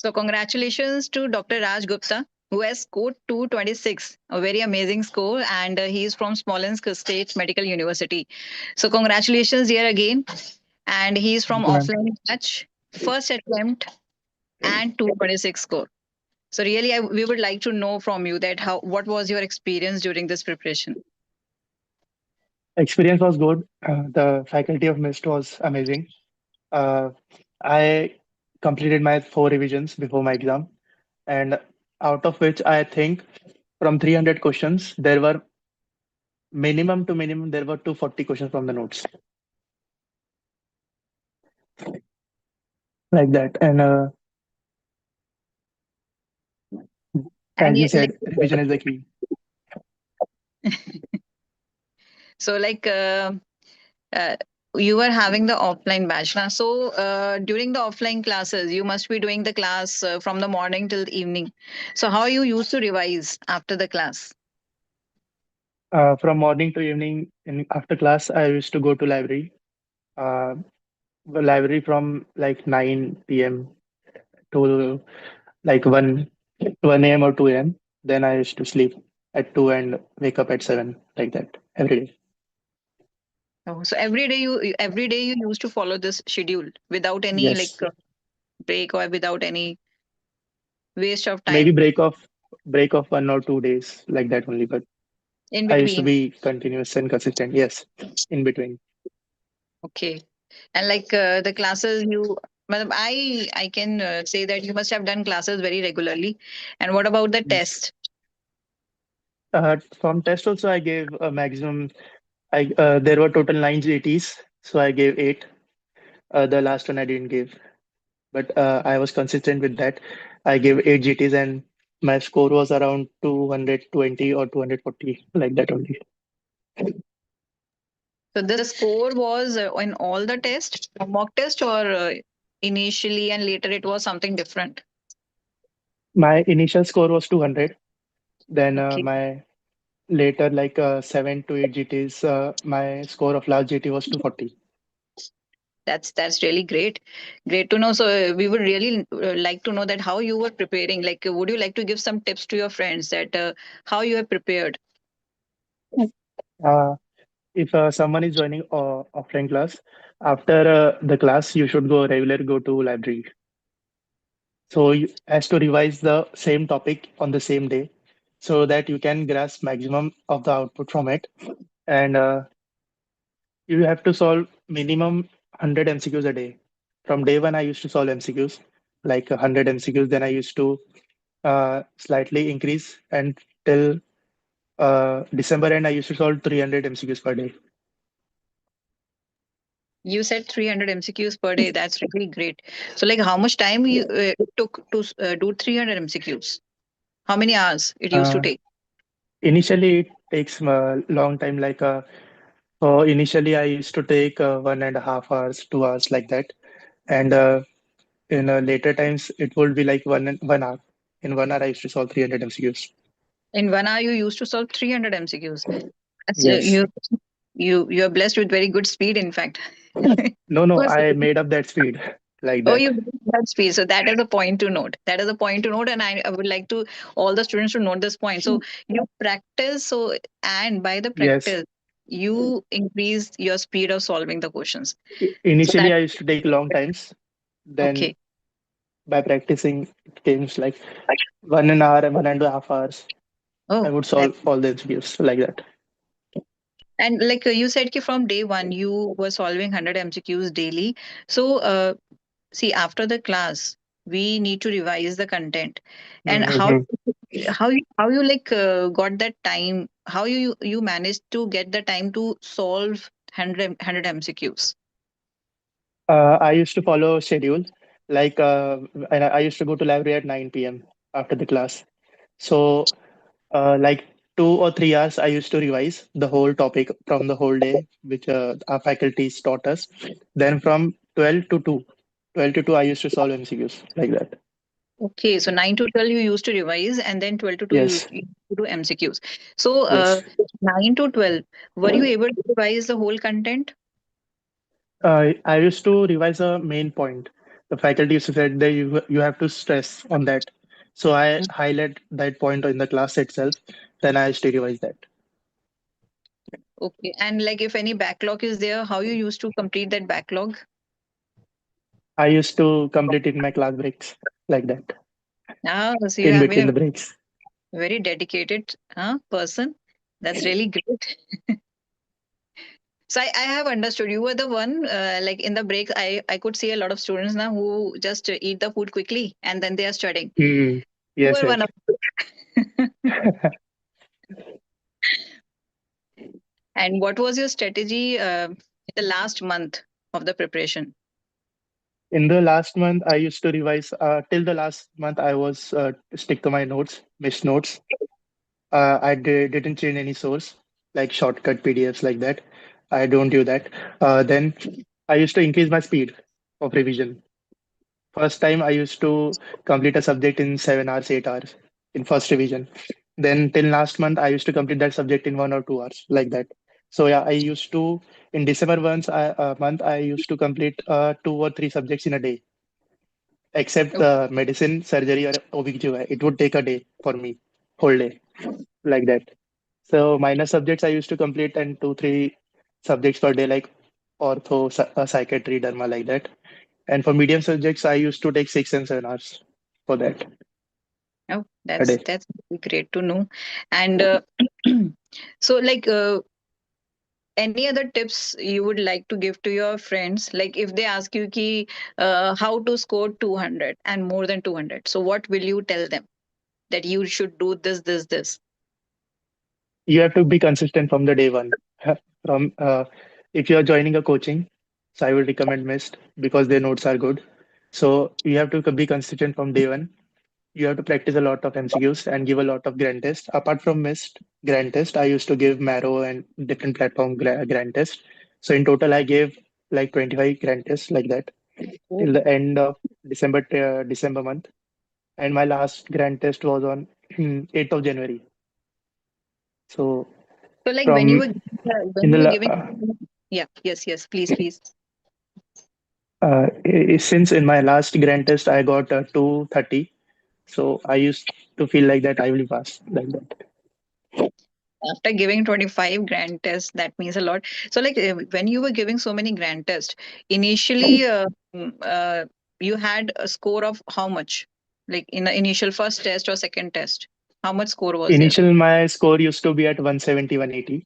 So congratulations to Dr. Raj Gupta, who has scored 226, a very amazing score, and he is from Smolensk State Medical University. So congratulations here again, and he is from Thank you, ma'am. offline batch, first attempt and 226 score. So really, we would like to know from you that what was your experience during this preparation? Experience was good. The faculty of MIST was amazing. Uh, I completed my 4 revisions before my exam, and out of which I think from 300 questions, there were minimum to minimum, there were 240 questions from the notes, like that. And And as you like, said, revision is the key. so like uh, you were having the offline batch now. So during the offline classes, you must be doing the class from the morning till the evening. So how you used to revise after the class? From morning to evening, in after class, I used to go to library. Uh, the library from like 9 p.m. to like 1 a.m. or 2 a.m. Then I used to sleep at 2 and wake up at 7, like that every day. Oh, so every day you used to follow this schedule without any like Yes, break or without any waste of maybe time break of 1 or 2 days, like that only. But in I used to between. be continuous and consistent. Yes, in between. Okay. And like the classes madam, I can say that you must have done classes very regularly. And what about the Yes. test? From test also, I gave a maximum. I There were total 9 GTs, so I gave 8. The last one I didn't give, but I was consistent with that. I gave 8 GTs, and my score was around 220 or 240, like that only. So the score was in all the tests, mock test, or initially and later it was something different. My initial score was 200. Then Okay, my later, like 7 to 8 GTs, my score of last GT was 240. that's really great. Great to know. So we would really like to know that how you were preparing. Like, would you like to give some tips to your friends that how you have prepared? Uh, if someone is joining offline class, after the class, you should go to library. So you has to revise the same topic on the same day, so that you can grasp maximum of the output from it. And you have to solve minimum 100 MCQs a day. From day one, I used to solve MCQs, like 100 MCQs. Then I used to slightly increase, and till December end, I used to solve 300 MCQs per day. You said 300 MCQs per day. That's really great. So, like, how much time you took to do 300 MCQs? How many hours it used to Uh, take? Initially, it takes a long time. So initially, I used to take 1.5 hours, 2 hours, like that. And in later times, it would be like 1 hour. In 1 hour, I used to solve 300 MCQs. In 1 hour, you used to solve 300 MCQs. That's, Yes. you're blessed with very good speed, in fact. No, no, Because I made up that speed like oh, that. you that speed. So that is a point to note. That is a point to note, and I would like to all the students to note this point. So you practice, so and by the Yes. practice, you increase your speed of solving the questions. So Initially, that I used to take long times. Then okay. by practicing, it came like 1 hour and 1.5 hours. I Oh, would that solve all the MCQs like that. and like you said, ki from day one you were solving 100 MCQs daily. So see, after the class, we need to revise the content, and Mhm. how you like got that time, how you managed to get the time to solve 100 MCQs. I used to follow schedule. And I used to go to library at 9 p.m. after the class. So, like 2 or 3 hours, I used to revise the whole topic from the whole day, which our faculties taught us. Then from 12 to 2, I used to solve MCQs like that. Okay, so 9 to 12 you used to revise, and then 12 to 2 Yes, you used to do MCQs. So yes. 9 to 12, were you able to revise the whole content? I used to revise a main point. The faculty used to say that you have to stress on that. So I highlight that point in the class itself. Then I used to revise that. Okay. And like if any backlog is there, how you used to complete that backlog? I used to complete in my class breaks like that, Ah, so you in have been between a the breaks. very dedicated person. That's really great. So I have understood you were the one like in the breaks. I could see a lot of students now who just eat the food quickly and then they are studying. Hmm. You Yes, were yes. one of And what was your strategy the last month of the preparation? In the last month, I used to revise. Till the last month, I was stick to my notes, missed notes. Didn't change any source, like shortcut PDFs like that. I don't do that. Then I used to increase my speed of revision. First time I used to complete a subject in 7 hours, 8 hours in first revision. Then till last month, I used to complete that subject in 1 or 2 hours, like that. So yeah, I used to in December month I used to complete 2 or 3 subjects in a day, except Okay. the medicine, surgery, or OBGYN. It would take a day for me, whole day, like that. So minor subjects I used to complete and 2, 3 subjects per day, like ortho, psychiatry, derma, like that. And for medium subjects, I used to take 6 and 7 hours for that Oh, a day. that's really great to know. And so, like, any other tips you would like to give to your friends? Like, if they ask you ki, how to score 200 and more than 200, so what will you tell them that you should do this, this, this? You have to be consistent from the day one. From if you are joining a coaching, so I would recommend MIST because their notes are good. So you have to be consistent from day one. You have to practice a lot of MCQs and give a lot of grand tests. Apart from MIST grand test, I used to give Marrow and different platform grand test. So in total, I gave like 25 grand tests like that Oh. till the end of December month. And my last grand test was on 8th of January. So So, like, from when in you the were giving, yeah, yes, yes, please, please. since in my last grand test I got 230, so I used to feel like that I will pass like that. After giving 25 grand tests, that means a lot. So, like, when you were giving so many grand tests, initially, you had a score of how much? Like, in the initial first test or second test, how much score was there? Initial my score used to be at 170, 180.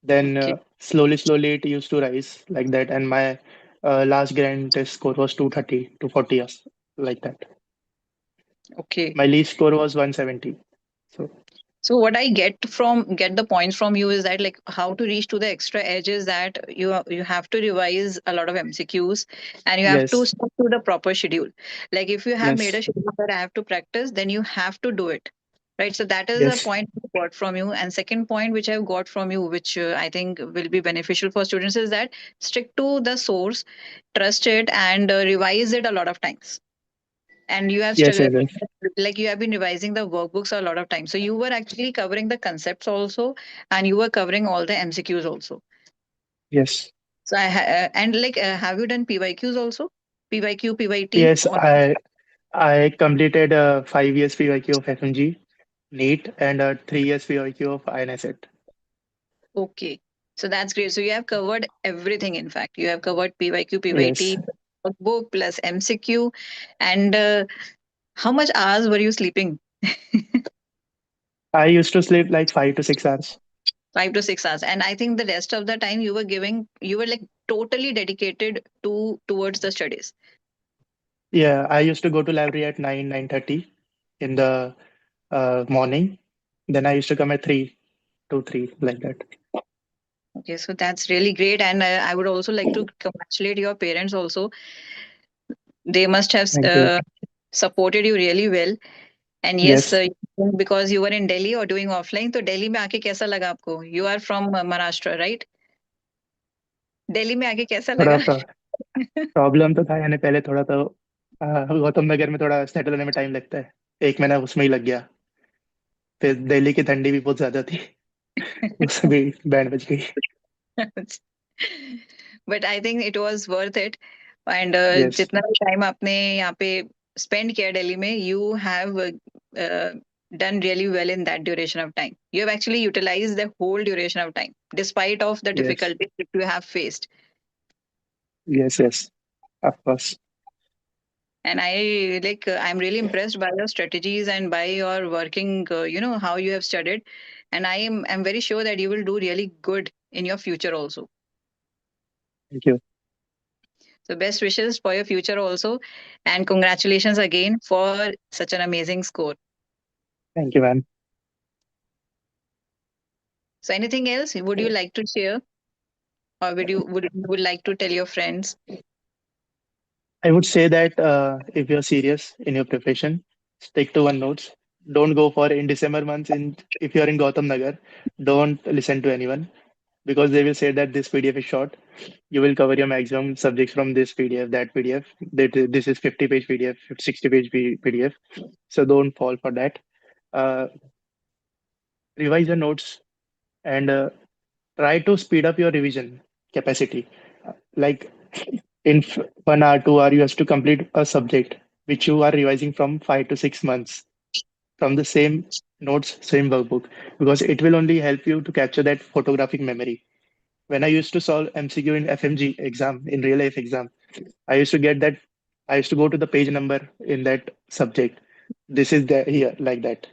Then Okay, slowly it used to rise like that, and my last grand test score was 230, 240 years like that. okay. My least score was 170. So So what I get the points from you is that like how to reach to the extra edges that you have to revise a lot of MCQs and you have to yes, stick to the proper schedule. Like if you have made yes, a schedule that I have to practice, then you have to do it. Right. So that is a yes, point I got from you. And second point which I've got from you, which I think will be beneficial for students, is that stick to the source, trust it, and revise it a lot of times. And you have yes, yes, yes, like you have been revising the workbooks a lot of times, so you were actually covering the concepts also, and you were covering all the MCQs also. yes. So and like have you done PYQs also, PYQ, PYT, Yes, or I completed 5 years PYQ of FMG, NEET, and 3 years PYQ of INSET. okay, so that's great. So you have covered everything. In fact, you have covered PYQ, Yes, PYT, workbook plus MCQ. And how much hours were you sleeping? I used to sleep like 5 to 6 hours. 5 to 6 hours, and I think the rest of the time you were like totally dedicated towards the studies. Yeah, I used to go to library at 9:30 in the morning. Then I used to come at 3 to 3 like that. Okay, so that's really great, and I would also like to congratulate your parents also. They must have Thank you. supported you really well. And yes, Yes, because you were in Delhi or doing offline, तो दिल्ली में आके कैसा लगा आपको? You are from Maharashtra, right? Delhi में आके कैसा थोड़ा लगा? प्रॉब्लम तो था, यानी पहले थोड़ा तो गौतम नगर में थोड़ा सेटल होने में टाइम लगता है। 1 महीना उसमें ही लग गया। फिर दिल्ली की ठंडी भी बहुत ज्यादा थी। उसमें भी बैंड बज गई। But I think it was worth it. And Yes. जितना भी टाइम आपने यहाँ पे स्पेंड किया दिल्ली में, you have done really well in that duration of time. You have actually utilized the whole duration of time, despite of the Yes. difficulties that you have faced. Yes. Yes. Of course. And I like I'm really impressed by your strategies and by your working. How you have studied, and I'm very sure that you will do really good in your future also. Thank you. So best wishes for your future also, and congratulations again for such an amazing score. Thank you, man. So anything else would you like to share, or would like to tell your friends? I would say that if you're serious in your profession, stick to one notes. Don't go for in December months. In if you're in Gautam Nagar, don't listen to anyone because they will say that this PDF is short. You will cover your maximum subjects from this PDF, that PDF. That this is 50-page PDF, 60-page PDF. So don't fall for that. Uh, revise your notes and try to speed up your revision capacity. Like in 1 hour, 2 hour, you have to complete a subject which you are revising from 5 to 6 months from the same notes, same workbook, because it will only help you to capture that photographic memory. When I used to solve MCQ in FMG exam, in real life exam, I used to get that. I used to go to the page number in that subject. This is there here like that.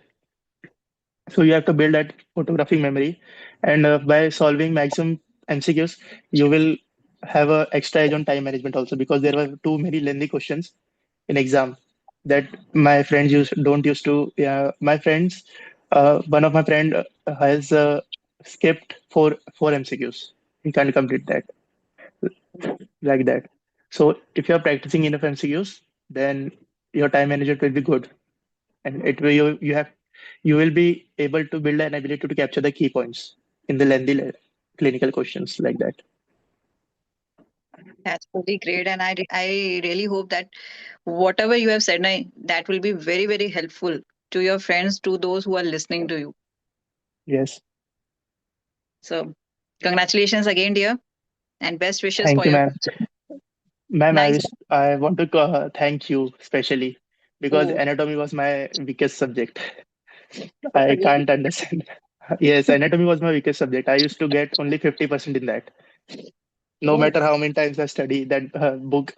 So you have to build that photographic memory, and by solving maximum MCQs, you will have a extra edge on time management also because there were too many lengthy questions in exam that my friends don't used to. Yeah, my friends, one of my friend has skipped four MCQs. He can't complete that like that. So if you are practicing enough MCQs, then your time management will be good, and it will you have you will be able to build an ability to capture the key points in the lengthy clinical questions like that. That's really great, and I really hope that whatever you have said, that will be very very helpful to your friends, to those who are listening to you. Yes. So congratulations again, dear, and best wishes Thank for you, your ma'am. future. Ma'am, Nice. I want to thank you specially because Oh, anatomy was my weakest subject. I really? can't understand. Yes, anatomy was my weakest subject. I used to get only 50% in that. No Oh, matter how many times I study that book,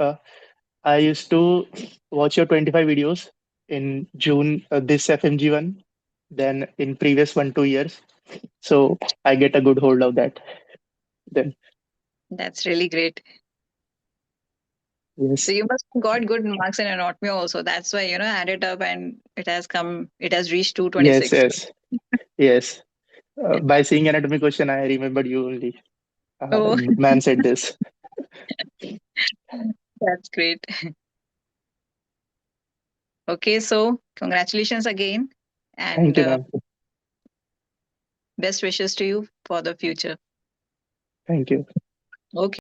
I used to watch your 25 videos in June, this FMG one, then in previous 1 2 years. So I get a good hold of that. Then that's really great. So yes, you must have got good marks in anatomy also. That's why, add it up and it has reached yes, 226. yes, yes. By seeing anatomy question, I remembered you only. Oh, Man said this. that's great. Okay, so congratulations again, Thank and you, ma'am. best wishes to you for the future. Thank you. Okay.